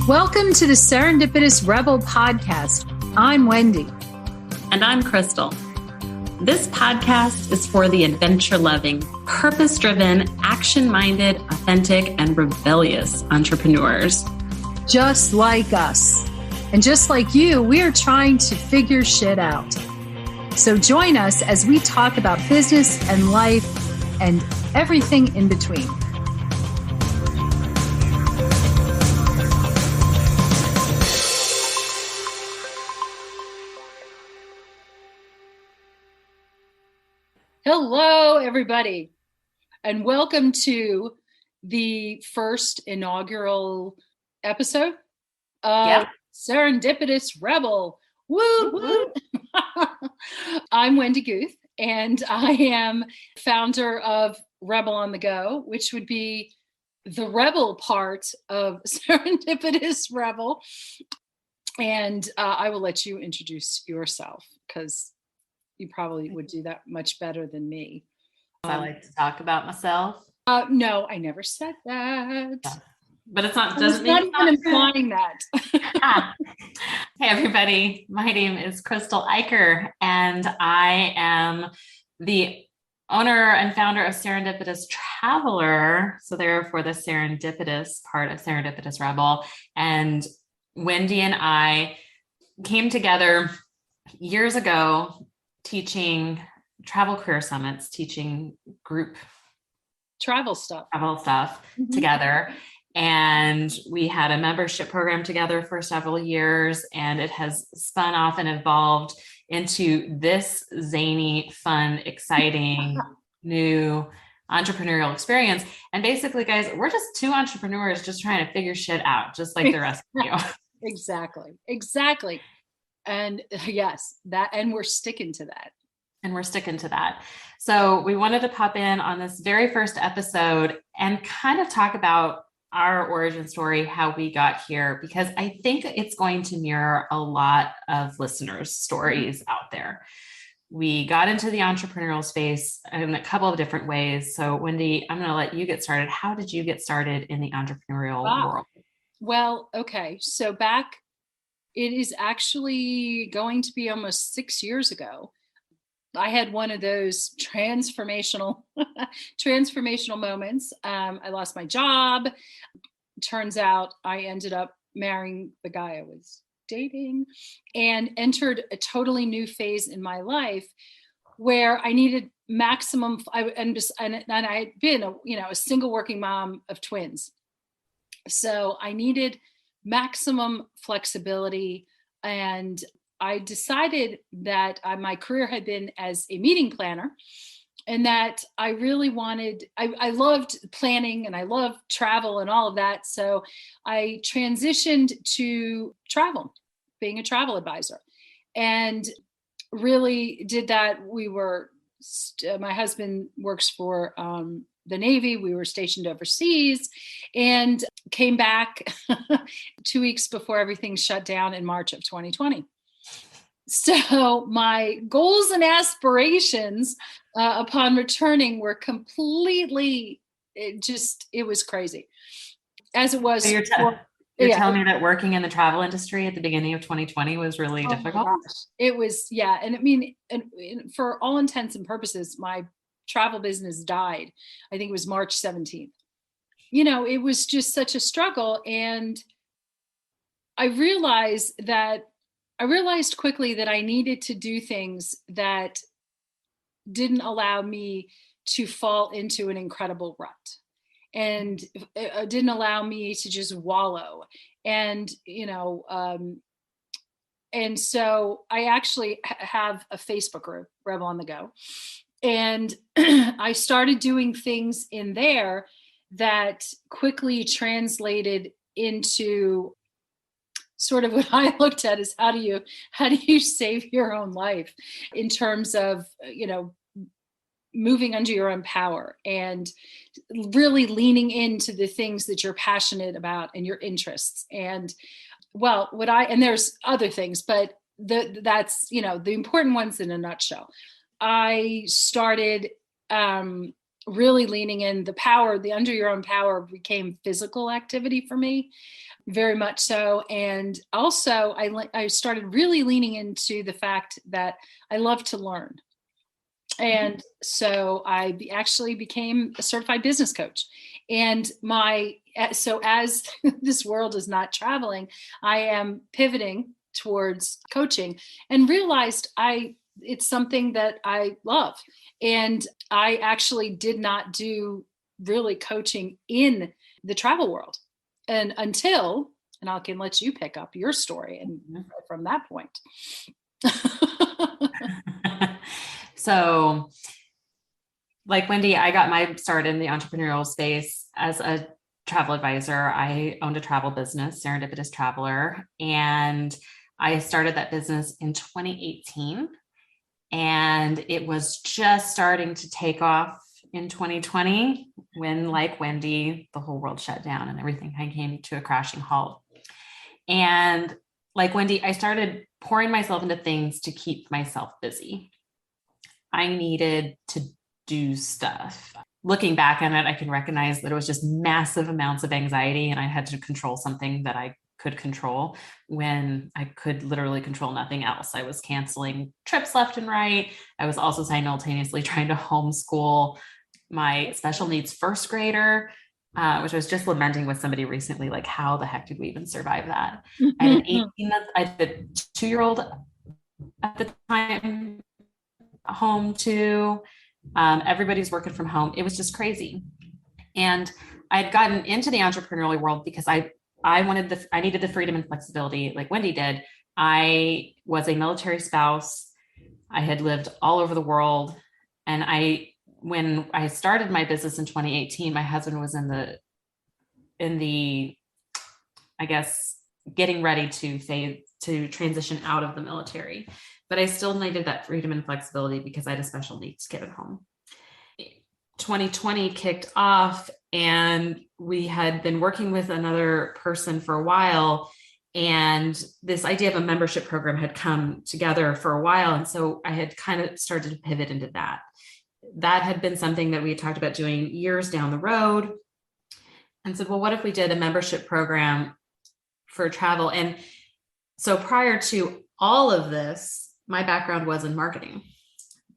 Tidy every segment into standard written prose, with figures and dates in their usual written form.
Welcome to the Serendipitous Rebel podcast. I'm Wendy. And I'm Krystal. This podcast is for the adventure-loving, purpose-driven, action-minded, authentic, and rebellious entrepreneurs. Just like us. And just like you, we are trying to figure shit out. So join us as we talk about business and life and everything in between. Hello, everybody, and welcome to the first inaugural episode of Serendipitous Rebel. Woo, woo. I'm Wendy Guth, and I am founder of Rebel on the Go, which would be the rebel part of Serendipitous Rebel. And I will let you introduce yourself because you probably would do that much better than me. I like to talk about myself. No, I never said that. Yeah. But it's not. Doesn't mean not even implying that. Hey, everybody! My name is Krystal Eicher, and I am the owner and founder of Serendipitous Traveler. So therefore, the serendipitous part of Serendipitous Rebel. And Wendy and I came together years ago, teaching travel career summits, teaching group travel stuff together. And we had a membership program together for several years, and it has spun off and evolved into this zany, fun, exciting, new entrepreneurial experience. And basically, guys, we're just two entrepreneurs just trying to figure shit out, just like the rest of you. Exactly. And yes, and we're sticking to that. So we wanted to pop in on this very first episode and kind of talk about our origin story, how we got here, because I think it's going to mirror a lot of listeners' stories out there. We got into the entrepreneurial space in a couple of different ways. So Wendy, I'm going to let you get started. How did you get started in the entrepreneurial world? Well, okay. So it is actually going to be almost 6 years ago. I had one of those transformational moments. I lost my job. Turns out I ended up marrying the guy I was dating and entered a totally new phase in my life where I needed maximum. I had been a single working mom of twins. So I needed maximum flexibility, and I decided that my career had been as a meeting planner, and that I really wanted, I loved planning and I loved travel and all of that. So I transitioned to travel, being a travel advisor, and really did that. My husband works for the Navy. We were stationed overseas and came back 2 weeks before everything shut down in March of 2020. So my goals and aspirations upon returning were completely, it was crazy. As it was. So you're telling me that working in the travel industry at the beginning of 2020 was really difficult? It was, yeah. And I mean, and for all intents and purposes, my travel business died. I think it was March 17th. It was just such a struggle. And I realized quickly that I needed to do things that didn't allow me to fall into an incredible rut, and it didn't allow me to just wallow. And, and so I actually have a Facebook group, Rebel on the Go. And I started doing things in there that quickly translated into sort of what I looked at as how do you save your own life in terms of, moving under your own power and really leaning into the things that you're passionate about and your interests. And there's other things, but that's, the important ones in a nutshell. I started really leaning in. The power, the under your own power became physical activity for me, very much so. And also I started really leaning into the fact that I love to learn. And so actually became a certified business coach. And so as this world is not traveling, I am pivoting towards coaching, and realized it's something that I love. And I actually did not do really coaching in the travel world, and I can let you pick up your story and from that point. So, like Wendy, I got my start in the entrepreneurial space as a travel advisor. I owned a travel business, Serendipitous Traveler, and I started that business in 2018. And it was just starting to take off in 2020 when, like Wendy, the whole world shut down and everything came to a crashing halt. And like Wendy, I started pouring myself into things to keep myself busy. I needed to do stuff. Looking back on it, I can recognize that it was just massive amounts of anxiety, and I had to control something that I could control when I could literally control nothing else. I was canceling trips left and right. I was also simultaneously trying to homeschool my special needs first grader, which I was just lamenting with somebody recently, like, how the heck did we even survive that? I had an 18-month, I had a 2-year-old at the time home too. Everybody's working from home. It was just crazy. And I had gotten into the entrepreneurial world because I needed the freedom and flexibility like Wendy did. I was a military spouse. I had lived all over the world. And when I started my business in 2018, my husband was in the, I guess, getting ready to transition out of the military. But I still needed that freedom and flexibility because I had a special needs kid at home. 2020 kicked off, and we had been working with another person for a while, and this idea of a membership program had come together for a while. And so I had kind of started to pivot into that. That had been something that we had talked about doing years down the road, and said, well, what if we did a membership program for travel? And so prior to all of this, my background was in marketing.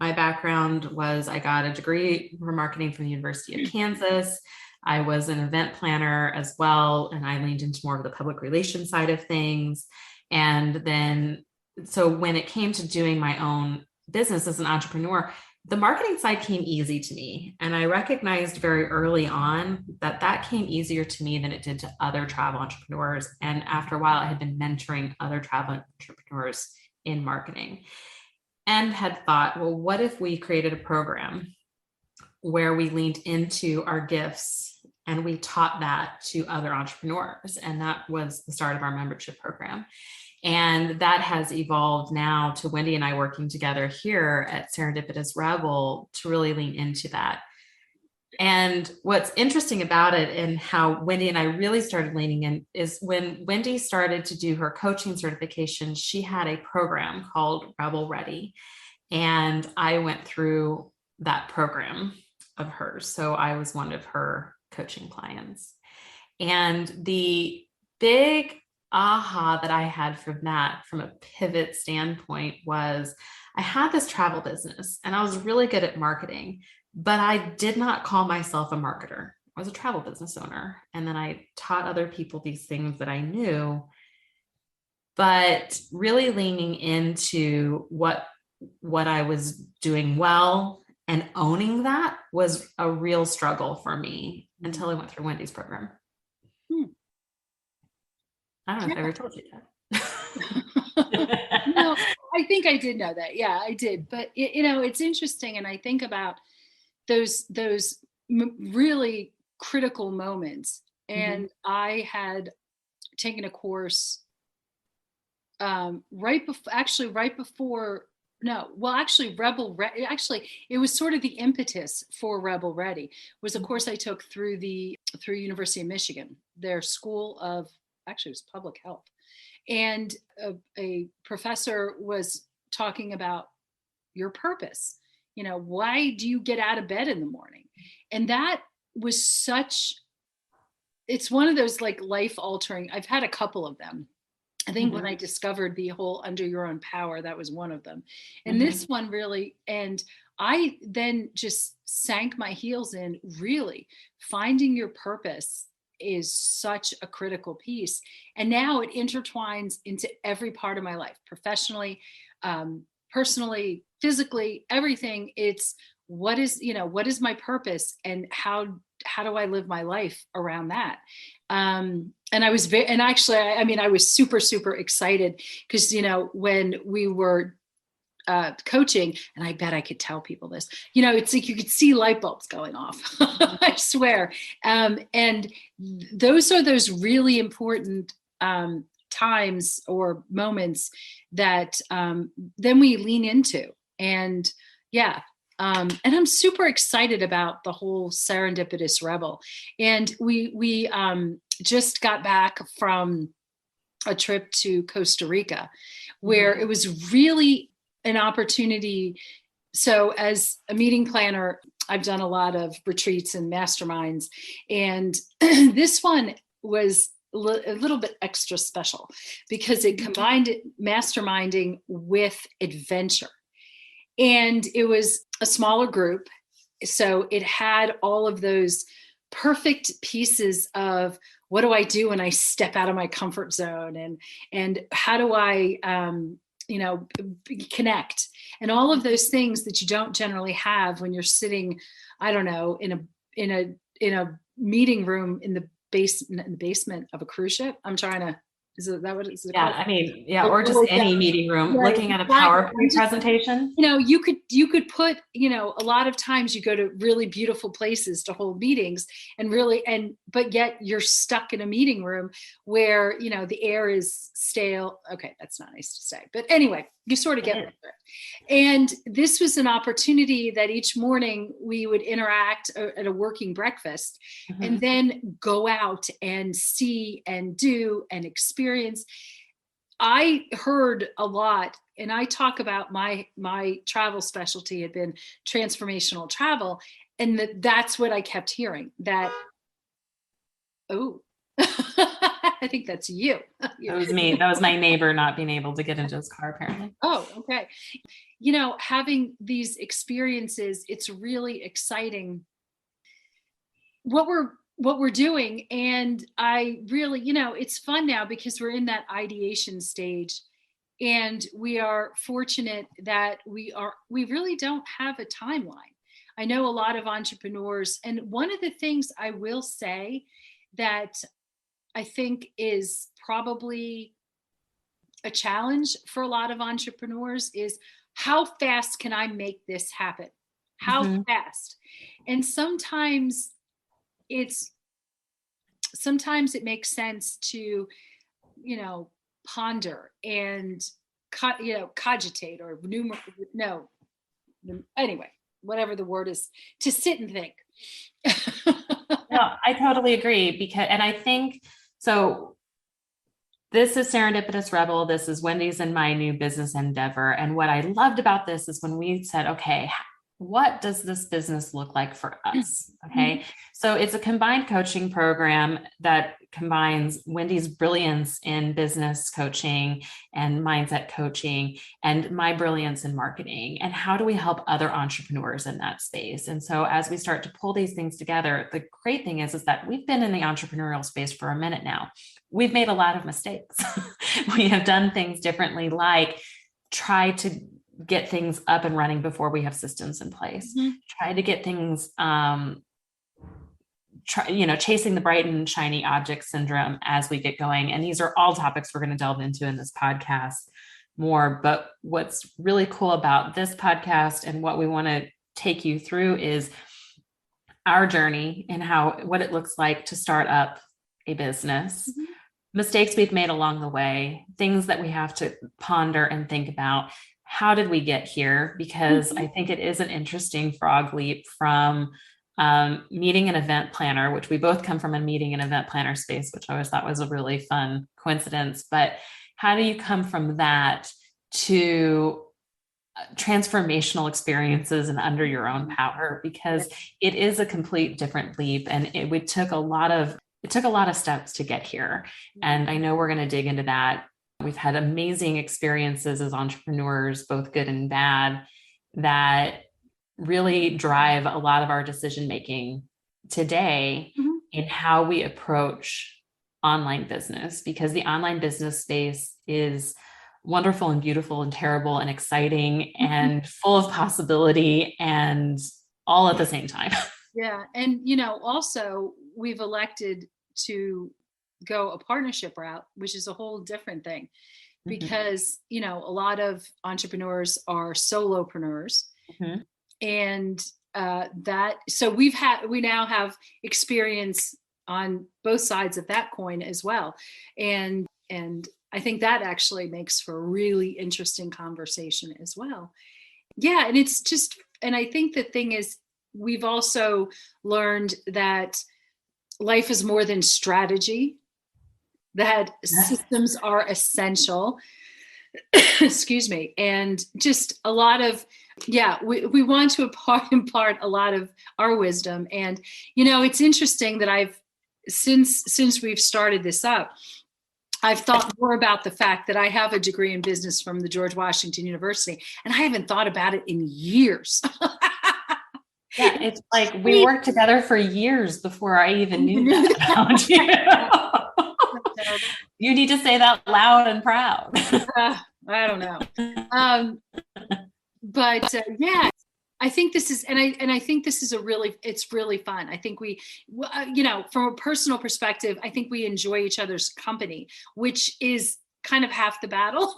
My background was, I got a degree for marketing from the University of Kansas. I was an event planner as well, and I leaned into more of the public relations side of things. And then, so when it came to doing my own business as an entrepreneur, the marketing side came easy to me. And I recognized very early on that came easier to me than it did to other travel entrepreneurs. And after a while, I had been mentoring other travel entrepreneurs in marketing, and had thought, well, what if we created a program where we leaned into our gifts and we taught that to other entrepreneurs? And that was the start of our membership program. And that has evolved now to Wendy and I working together here at Serendipitous Rebel to really lean into that. And what's interesting about it, and how Wendy and I really started leaning in, is when Wendy started to do her coaching certification, she had a program called Rebel Ready. And I went through that program of hers. So I was one of her coaching clients. And the big aha that I had from that, from a pivot standpoint, was I had this travel business and I was really good at marketing, but I did not call myself a marketer. I was a travel business owner. And then I taught other people these things that I knew, but really leaning into what I was doing well and owning that was a real struggle for me until I went through Wendy's program. I don't know if I ever told you that. No, I think I did know that. Yeah, I did. But it's interesting. And I think about those really critical moments. And I had taken a course it was sort of the impetus for Rebel Ready, was a course I took through University of Michigan, their school of, actually it was public health. And a professor was talking about your purpose. Why do you get out of bed in the morning? And that was it's one of those like life altering. I've had a couple of them. I think when I discovered the whole under your own power, that was one of them. And this one really, and I then just sank my heels in, really finding your purpose is such a critical piece. And now it intertwines into every part of my life, professionally, personally, physically, everything. It's what is my purpose, and how do I live my life around that? And I was and actually, I mean, I was super, super excited because, when we were coaching, and I bet I could tell people this, it's like you could see light bulbs going off. I swear. And those are those really important times or moments that then we lean into. And yeah. And I'm super excited about the whole Serendipitous Rebel. And we just got back from a trip to Costa Rica, where it was really an opportunity. So as a meeting planner, I've done a lot of retreats and masterminds. And this one was a little bit extra special because it combined masterminding with adventure. And it was a smaller group. So it had all of those perfect pieces of what do I do when I step out of my comfort zone, and how do I, connect, and all of those things that you don't generally have when you're sitting, I don't know, in a meeting room in the basement of a cruise ship. I'm trying to. Is that what it's called? I mean, or just any meeting room, right. Looking at a PowerPoint presentation. You could put, a lot of times you go to really beautiful places to hold meetings but yet you're stuck in a meeting room where, the air is stale. Okay. That's not nice to say, but anyway, you sort of get it. And this was an opportunity that each morning we would interact at a working breakfast and then go out and see and do and experience. I heard a lot, and I talk about my travel specialty had been transformational travel. And that's what I kept hearing, that, oh, I think that's you. That was me. That was my neighbor not being able to get into his car, apparently. Oh, okay. Having these experiences, it's really exciting what we're doing. And I really, it's fun now because we're in that ideation stage, and we are fortunate that we really don't have a timeline. I know a lot of entrepreneurs, and one of the things I will say that I think is probably a challenge for a lot of entrepreneurs is, how fast can I make this happen? How fast? And sometimes it makes sense to, ponder and, cogitate or anyway, whatever the word is, to sit and think. No, I totally agree, and I think, so this is Serendipitous Rebel. This is Wendy's and my new business endeavor. And what I loved about this is when we said, okay, what does this business look like for us? Okay. So it's a combined coaching program that combines Wendy's brilliance in business coaching and mindset coaching and my brilliance in marketing. And how do we help other entrepreneurs in that space? And so as we start to pull these things together, the great thing is that we've been in the entrepreneurial space for a minute now. We've made a lot of mistakes. We have done things differently, like try to get things up and running before we have systems in place. Try to get things, chasing the bright and shiny object syndrome as we get going. And these are all topics we're going to delve into in this podcast more. But what's really cool about this podcast and what we want to take you through is our journey and what it looks like to start up a business, mistakes we've made along the way, things that we have to ponder and think about. How did we get here? Because I think it is an interesting frog leap from meeting an event planner, which we both come from a meeting and event planner space, which I always thought was a really fun coincidence. But how do you come from that to transformational experiences and under your own power, because it is a complete different leap. And it took a lot of steps to get here. And I know we're going to dig into that. We've had amazing experiences as entrepreneurs, both good and bad, that really drive a lot of our decision-making today in how we approach online business, because the online business space is wonderful and beautiful and terrible and exciting and full of possibility and all at the same time. Yeah. And, also we've elected to go a partnership route, which is a whole different thing because, a lot of entrepreneurs are solopreneurs and so we now have experience on both sides of that coin as well. And I think that actually makes for a really interesting conversation as well. Yeah. And I think the thing is, we've also learned that life is more than strategy, that systems are essential. Excuse me. And just a lot of, we want to impart a lot of our wisdom. And, it's interesting that since we've started this up, I've thought more about the fact that I have a degree in business from the George Washington University, and I haven't thought about it in years. Yeah, it's like we worked together for years before I even knew that about you. You need to say that loud and proud. I don't know. But I think this is, and I think this is it's really fun. I think we, from a personal perspective, I think we enjoy each other's company, which is kind of half the battle.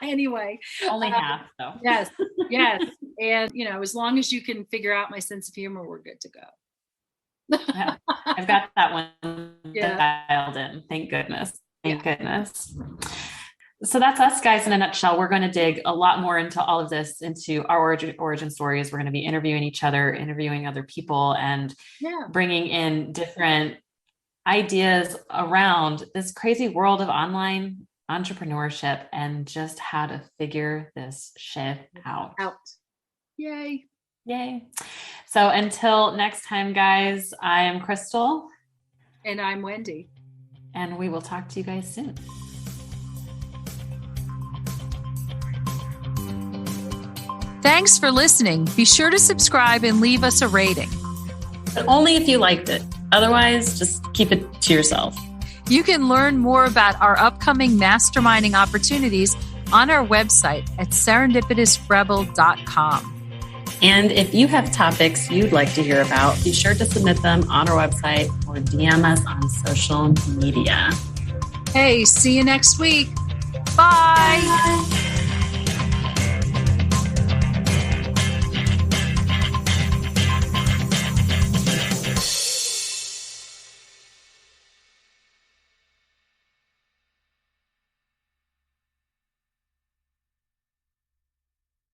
Anyway. Only half though. Yes. And, as long as you can figure out my sense of humor, we're good to go. Yeah, I've got that one dialed in. Thank goodness. Thank goodness. So that's us, guys, in a nutshell. We're going to dig a lot more into all of this, into our origin stories. We're going to be interviewing each other, interviewing other people, and bringing in different ideas around this crazy world of online entrepreneurship and just how to figure this shit out. Yay. So until next time, guys, I am Krystal. And I'm Wendy. And we will talk to you guys soon. Thanks for listening. Be sure to subscribe and leave us a rating. But only if you liked it. Otherwise, just keep it to yourself. You can learn more about our upcoming masterminding opportunities on our website at serendipitousrebel.com. And if you have topics you'd like to hear about, be sure to submit them on our website or DM us on social media. Hey, see you next week. Bye.